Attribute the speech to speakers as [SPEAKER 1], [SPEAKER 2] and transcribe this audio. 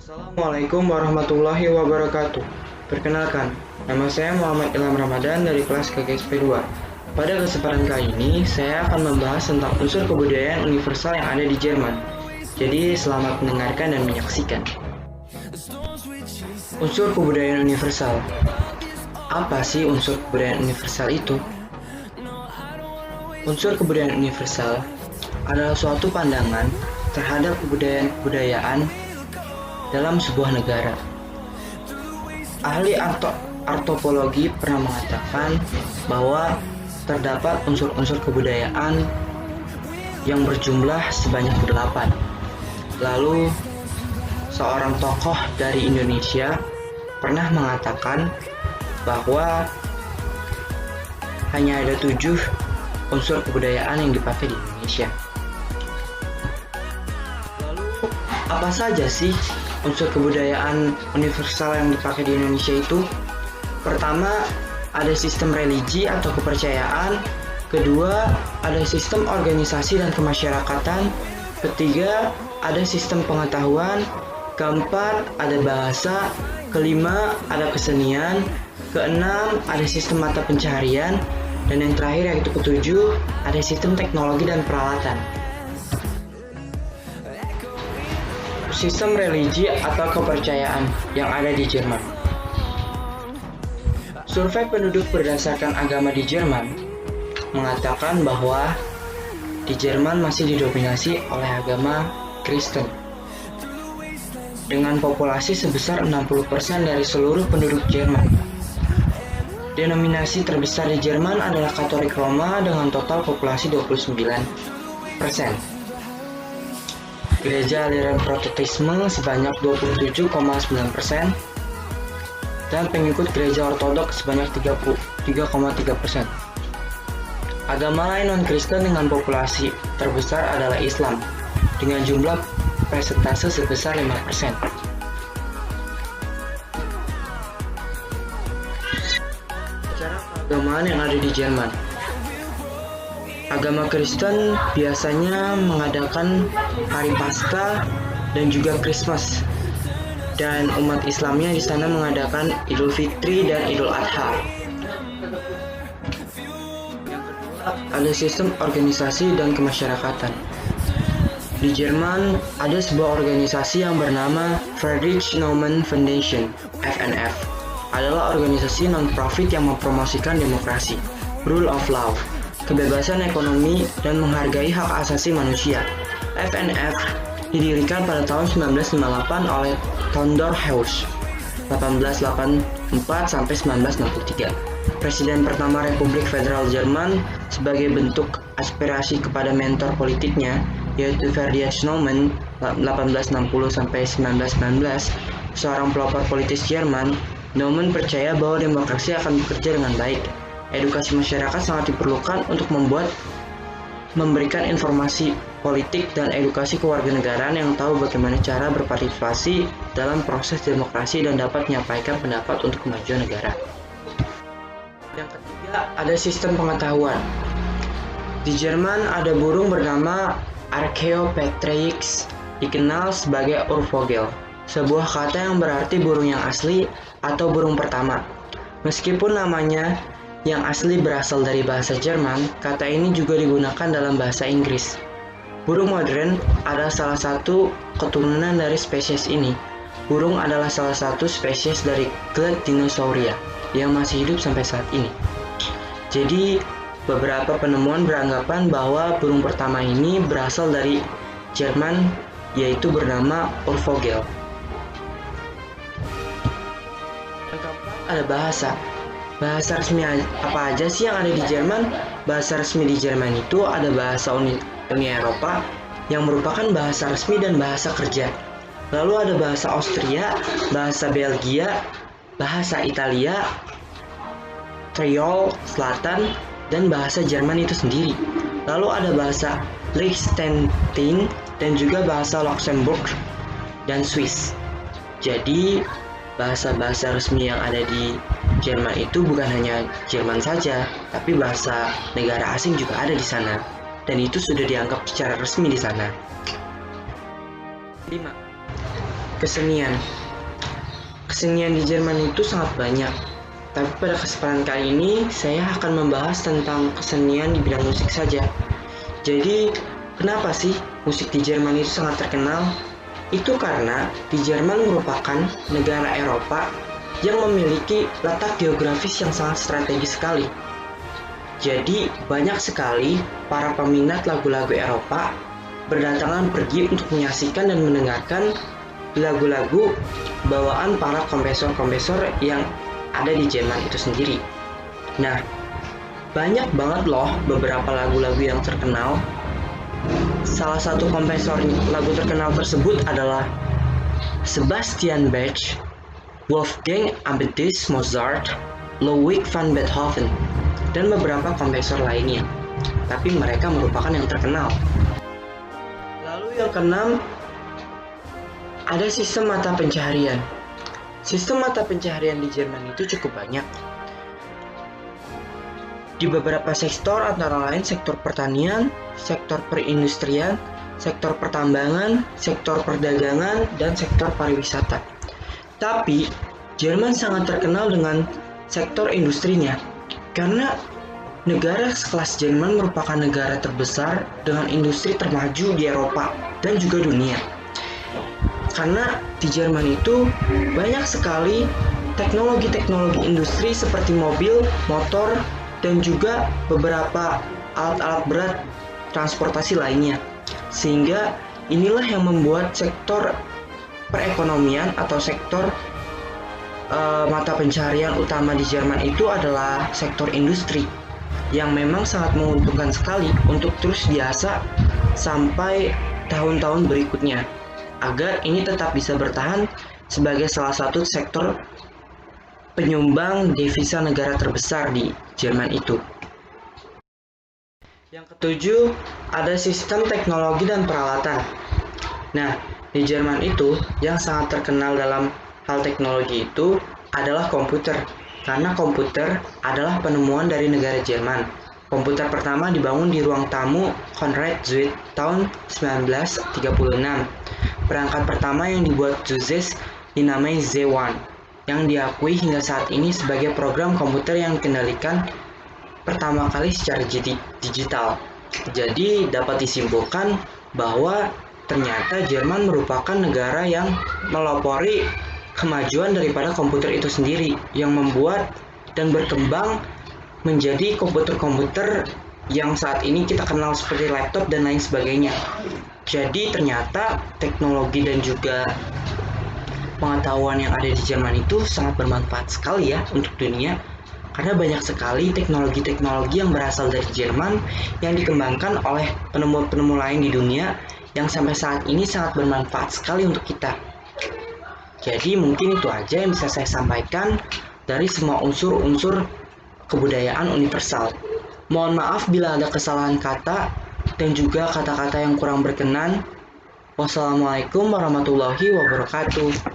[SPEAKER 1] Assalamualaikum warahmatullahi wabarakatuh. Perkenalkan, nama saya Muhammad Ilham Ramadan dari kelas KGSP 2. Pada kesempatan kali ini, saya akan membahas tentang unsur kebudayaan universal yang ada di Jerman. Jadi, selamat mendengarkan dan menyaksikan. Unsur kebudayaan universal. Apa sih unsur kebudayaan universal itu? Unsur kebudayaan universal adalah suatu pandangan terhadap kebudayaan dalam sebuah negara. Ahli antropologi pernah mengatakan bahwa terdapat unsur-unsur kebudayaan yang berjumlah sebanyak 8. Lalu, seorang tokoh dari Indonesia pernah mengatakan bahwa hanya ada 7 unsur kebudayaan yang dipakai di Indonesia. Lalu, apa saja sih unsur kebudayaan universal yang dipakai di Indonesia itu? Pertama, ada sistem religi atau kepercayaan. Kedua, ada sistem organisasi dan kemasyarakatan. Ketiga, ada sistem pengetahuan. Keempat, ada bahasa. Kelima, ada kesenian. Keenam, ada sistem mata pencaharian. Dan yang terakhir, yaitu ketujuh, ada sistem teknologi dan peralatan. Sistem religi atau kepercayaan yang ada di Jerman. Survei penduduk berdasarkan agama di Jerman mengatakan bahwa di Jerman masih didominasi oleh agama Kristen. Dengan populasi sebesar 60% dari seluruh penduduk Jerman. Denominasi terbesar di Jerman adalah Katolik Roma dengan total populasi 29%. Gereja aliran Protestantisme sebanyak 27,9% dan pengikut gereja ortodoks sebanyak 3,3%. Agama lain non-Kristen dengan populasi terbesar adalah Islam dengan jumlah persentase sebesar 5%. Acara keagamaan yang ada di Jerman. Agama Kristen biasanya mengadakan hari Paskah dan juga Christmas. Dan umat Islamnya di sana mengadakan Idul Fitri dan Idul Adha. Yang kedua, ada sistem organisasi dan kemasyarakatan. Di Jerman ada sebuah organisasi yang bernama Friedrich Naumann Foundation (FNF). Adalah organisasi non-profit yang mempromosikan demokrasi, rule of law, kebebasan ekonomi, dan menghargai hak asasi manusia. FNF didirikan pada tahun 1958 oleh Theodor Heuss 1884 sampai 1963, Presiden pertama Republik Federal Jerman. Sebagai bentuk aspirasi kepada mentor politiknya, yaitu Ferdinand Naumann 1860 sampai 1919, seorang pelopor politis Jerman. Naumann percaya bahwa demokrasi akan bekerja dengan baik. Edukasi masyarakat sangat diperlukan untuk memberikan informasi politik dan edukasi kewarganegaraan yang tahu bagaimana cara berpartisipasi dalam proses demokrasi dan dapat menyampaikan pendapat untuk kemajuan negara. Yang ketiga, ada sistem pengetahuan. Di Jerman ada burung bernama Archaeopteryx, dikenal sebagai Urvogel, sebuah kata yang berarti burung yang asli atau burung pertama. Meskipun namanya yang asli berasal dari bahasa Jerman, kata ini juga digunakan dalam bahasa Inggris. Burung modern adalah salah satu keturunan dari spesies ini. Burung adalah salah satu spesies dari clade Dinosauria yang masih hidup sampai saat ini. Jadi, beberapa penemuan beranggapan bahwa burung pertama ini berasal dari Jerman, yaitu bernama Urvogel. Yang keempat, ada bahasa. Bahasa resmi apa aja sih yang ada di Jerman? Bahasa resmi di Jerman itu ada bahasa Uni Eropa yang merupakan bahasa resmi dan bahasa kerja. Lalu ada bahasa Austria, bahasa Belgia, bahasa Italia, Kreol Selatan, dan bahasa Jerman itu sendiri. Lalu ada bahasa Liechtenstein dan juga bahasa Luxembourg dan Swiss. Jadi bahasa-bahasa resmi yang ada di Jerman itu bukan hanya Jerman saja, tapi bahasa negara asing juga ada di sana, dan itu sudah dianggap secara resmi di sana. 5. Kesenian. Kesenian di Jerman itu sangat banyak. Tapi pada kesempatan kali ini saya akan membahas tentang kesenian di bidang musik saja. Jadi, kenapa sih musik di Jerman itu sangat terkenal? Itu karena di Jerman merupakan negara Eropa yang memiliki letak geografis yang sangat strategis sekali. Jadi, banyak sekali para peminat lagu-lagu Eropa berdatangan pergi untuk menyaksikan dan mendengarkan lagu-lagu bawaan para komposer-komposer yang ada di Jerman itu sendiri. Nah, banyak banget loh beberapa lagu-lagu yang terkenal. Salah satu komposer lagu terkenal tersebut adalah Sebastian Bach, Wolfgang Amadeus Mozart, Ludwig van Beethoven, dan beberapa komposer lainnya. Tapi mereka merupakan yang terkenal. Lalu yang keenam, ada sistem mata pencaharian. Sistem mata pencaharian di Jerman itu cukup banyak. Di beberapa sektor antara lain sektor pertanian, sektor perindustrian, sektor pertambangan, sektor perdagangan, dan sektor pariwisata. Tapi, Jerman sangat terkenal dengan sektor industrinya, karena negara sekelas Jerman merupakan negara terbesar dengan industri termaju di Eropa dan juga dunia. Karena di Jerman itu banyak sekali teknologi-teknologi industri seperti mobil, motor, dan juga beberapa alat-alat berat transportasi lainnya. Sehingga inilah yang membuat sektor perekonomian atau sektor mata pencaharian utama di Jerman itu adalah sektor industri yang memang sangat menguntungkan sekali untuk terus diasah sampai tahun-tahun berikutnya, agar ini tetap bisa bertahan sebagai salah satu sektor penyumbang devisa negara terbesar di Jerman itu. Yang ketujuh, ada sistem teknologi dan peralatan. Nah, di Jerman itu yang sangat terkenal dalam hal teknologi itu adalah komputer, karena komputer adalah penemuan dari negara Jerman. Komputer pertama dibangun di ruang tamu Konrad Zuse tahun 1936. Perangkat pertama yang dibuat Zuse dinamai Z1, yang diakui hingga saat ini sebagai program komputer yang dikendalikan pertama kali secara digital. Jadi dapat disimpulkan bahwa ternyata Jerman merupakan negara yang melopori kemajuan daripada komputer itu sendiri, yang membuat dan berkembang menjadi komputer-komputer yang saat ini kita kenal seperti laptop dan lain sebagainya. Jadi ternyata teknologi dan juga pengetahuan yang ada di Jerman itu sangat bermanfaat sekali ya untuk dunia, karena banyak sekali teknologi-teknologi yang berasal dari Jerman yang dikembangkan oleh penemu-penemu lain di dunia yang sampai saat ini sangat bermanfaat sekali untuk kita. Jadi mungkin itu aja yang bisa saya sampaikan dari semua unsur-unsur kebudayaan universal. Mohon maaf bila ada kesalahan kata dan juga kata-kata yang kurang berkenan. Wassalamualaikum warahmatullahi wabarakatuh.